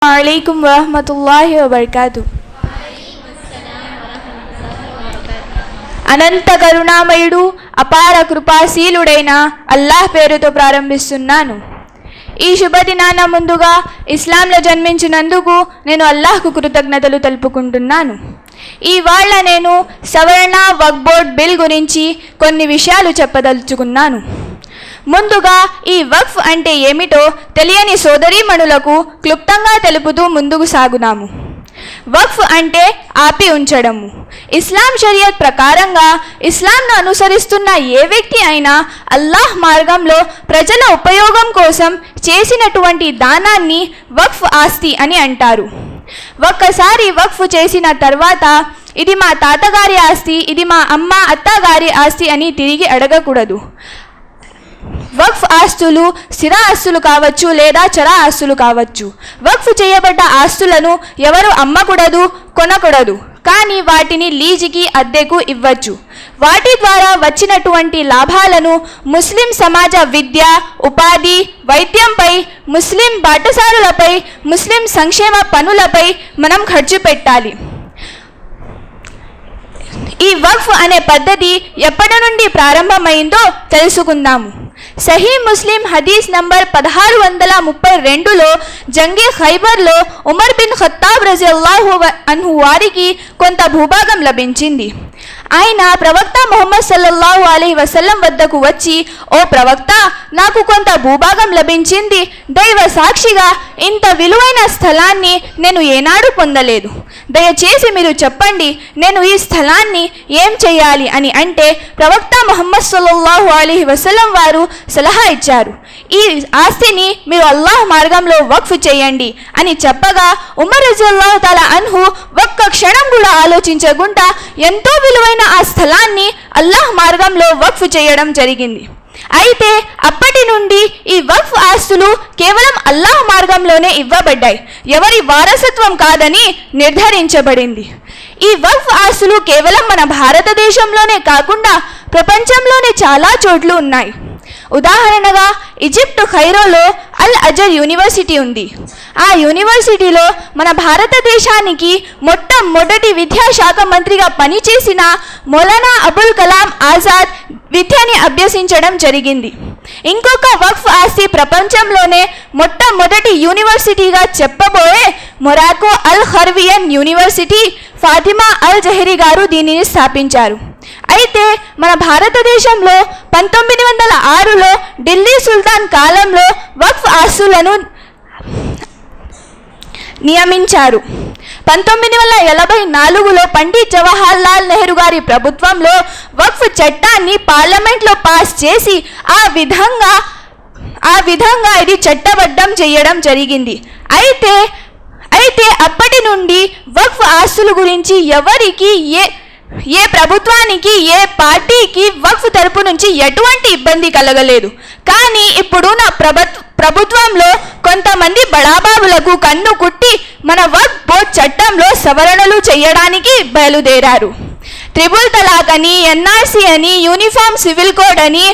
అలైకుం వరహ్మతుల్లాహి వబర్కాతు. అనంత కరుణామయుడు అపార కృపాశీలుడైన అల్లాహ్ పేరుతో ప్రారంభిస్తున్నాను. ఈ శుభదినాన ముందుగా ఇస్లాంలో జన్మించినందుకు నేను అల్లాహ్కు కృతజ్ఞతలు తెలుపుకుంటున్నాను. ఇవాళ నేను సవర్ణ వక్ఫ్ బోర్డ్ బిల్ గురించి కొన్ని విషయాలు చెప్పదలుచుకున్నాను. ముందుగా ఈ వక్ఫ్ అంటే ఏమిటో తెలియని సోదరీమణులకు క్లుప్తంగా తెలుపుతూ ముందుకు సాగుదాము. వక్ఫ్ అంటే ఆపి ఉంచడము. ఇస్లాం షరియత్ ప్రకారంగా ఇస్లాంను అనుసరిస్తున్న ఏ వ్యక్తి అయినా అల్లాహ్ మార్గంలో ప్రజల ఉపయోగం కోసం చేసినటువంటి దానాన్ని వక్ఫ్ ఆస్తి అని అంటారు. ఒక్కసారి వక్ఫ్ చేసిన తర్వాత ఇది మా తాతగారి ఆస్తి, ఇది మా అమ్మ అత్తగారి ఆస్తి అని తిరిగి అడగకూడదు. వక్ఫ్ ఆస్తులు స్థిర ఆస్తులు కావచ్చు లేదా చర ఆస్తులు కావచ్చు. వక్ఫ్ చేయబడ్డ ఆస్తులను ఎవరు అమ్మకూడదు, కొనకూడదు, కానీ వాటిని లీజుకి అద్దెకు ఇవ్వచ్చు. వాటి ద్వారా వచ్చినటువంటి లాభాలను ముస్లిం సమాజ విద్య, ఉపాధి, వైద్యంపై, ముస్లిం బాటసారులపై, ముస్లిం సంక్షేమ పనులపై మనం ఖర్చు పెట్టాలి. ఈ వక్ఫ్ అనే పద్ధతి ఎప్పటి నుండి ప్రారంభమైందో తెలుసుకుందాము. సహీ ముస్లిం హదీస్ నంబర్ 1632లో జంగే ఖైబర్లో ఉమర్ బిన్ ఖత్తాబ్ రజియల్లాహు అన్హు వారికి కొంత భూభాగం లభించింది. ఆయన ప్రవక్త ముహమ్మద్ సల్లల్లాహు అలైహి వసల్లం వద్దకు వచ్చి, ఓ ప్రవక్త, నాకు కొంత భూభాగం లభించింది. దైవ సాక్షిగా ఇంత విలువైన స్థలాన్ని నేను ఏనాడు పొందలేదు. దయచేసి మీరు చెప్పండి, నేను ఈ స్థలాన్ని ఏం చేయాలి అని అంటే ప్రవక్త ముహమ్మద్ సల్లల్లాహు అలైహి వసల్లం వారు సలహా ఇచ్చారు. ఈ ఆస్తిని మీరు అల్లాహ్ మార్గంలో వక్ఫ్ చేయండి అని చెప్పగా ఉమర్ రజియల్లాహు తఆలా అన్హు ఒక్క క్షణం కూడా ఆలోచించకుండా ఎంతో విలువైన ఆ స్థలాన్ని అల్లాహ్ మార్గంలో వక్ఫ్ చేయడం జరిగింది. అయితే అప్పటి నుండి ఈ వక్ఫ్ ఆస్తులు కేవలం అల్లాహ్ మార్గంలోనే ఇవ్వబడ్డాయి, ఎవరి వారసత్వం కాదని నిర్ధారించబడింది. ఈ వక్ఫ్ ఆస్తులు కేవలం మన భారతదేశంలోనే కాకుండా ప్రపంచంలోనే చాలా చోట్ల ఉన్నాయి. ఉదాహరణగా ఈజిప్ట్ ఖైరోలో అల్ అజర్ యూనివర్సిటీ ఉంది. ఆ యూనివర్సిటీలో మన భారతదేశానికి మొట్టమొదటి విద్యాశాఖ మంత్రిగా పనిచేసిన మౌలానా అబుల్ కలాం ఆజాద్ విద్యని అభ్యసించడం జరిగింది. ఇంకొక వక్ఫ్ ఆస్తి ప్రపంచంలోనే మొట్టమొదటి యూనివర్సిటీగా చెప్పబోయే మొరాకో అల్ ఖర్వియన్ యూనివర్సిటీ ఫాతిమా అల్ జహరీ గారు దీనిని స్థాపించారు. అయితే మన భారతదేశంలో 1906లో ఢిల్లీ సుల్తాన్ కాలంలో వక్ఫ్ ఆస్తులను నియమించారు. 1984లో పండిత్ జవహర్ లాల్ నెహ్రూ గారి ప్రభుత్వంలో వక్ఫ్ చట్టాన్ని పార్లమెంట్లో పాస్ చేసి ఆ విధంగా ఇది చట్టబద్ధం చేయడం జరిగింది. అయితే అప్పటి నుండి వక్ఫ్ ఆస్తుల గురించి ఎవరికి ఏ ప్రభుత్వానికి ఏ పార్టీకి వక్ఫ్ తరపు నుంచి ఎటువంటి ఇబ్బంది కలగలేదు. కానీ ఇప్పుడున్న ప్రభుత్వంలో కొంతమంది బడాబాబులకు కన్ను కుట్టి మన వక్ఫ్ బోర్డ్ చట్టంలో సవరణలు చేయడానికి బయలుదేరారు. త్రిబుల్ తలాక్ అని, ఎన్ఆర్సీ అని, యూనిఫామ్ సివిల్ కోడ్ అని,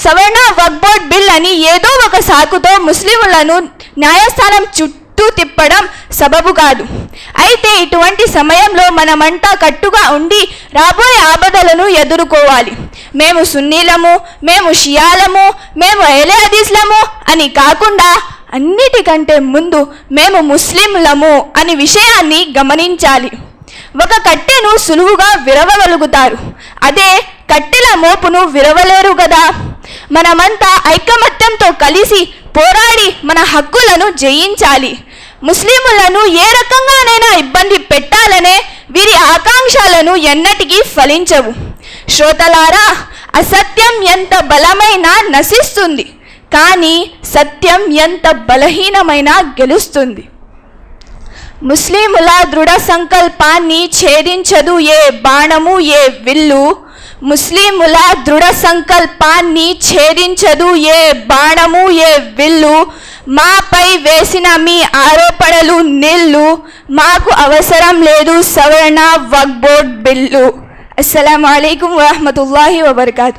సవర్ణ వక్ఫ్ బోర్డ్ బిల్ అని ఏదో ఒక సాకుతో ముస్లింలను న్యాయస్థానం చుట్టూ తిప్పడం సబబు కాదు. అయితే ఇటువంటి సమయంలో మనమంతా కట్టుగా ఉండి రాబోయే ఆపదలను ఎదుర్కోవాలి. మేము సున్నీలము, మేము షియాలము, మేము అహ్లే హదీస్లము అని కాకుండా అన్నిటికంటే ముందు మేము ముస్లింలము అనే విషయాన్ని గమనించాలి. ఒక కట్టెను సులువుగా విరవగలుగుతారు, అదే కట్టెల మోపును విరవలేరు కదా. మనమంతా ఐకమత్యంతో కలిసి పోరాడి మన హక్కులను జయించాలి. ముస్లిములను ఏ రకంగానైనా ఇబ్బంది పెట్టాలనే వీరి ఆకాంక్షలను ఎన్నటికీ ఫలించవు. శ్రోతలారా, అసత్యం ఎంత బలమైనా నశిస్తుంది, కానీ సత్యం ఎంత బలహీనమైనా గెలుస్తుంది. ముస్లిముల దృఢ సంకల్పాన్ని ఛేదించదు ఏ బాణము ఏ విల్లు. ముస్లిముల దృఢ సంకల్పాన్ని ఛేదించదు ఏ బాణము ఏ విల్లు. మాపై వేసిన మీ ఆరోపణలు నిల్లు. మాకు అవసరం లేదు సవర్ణ వక్ఫ్ బోర్డ్ బిల్లు. అస్సలాము అలైకుం వరహ్మతుల్లాహి వబర్కాతు.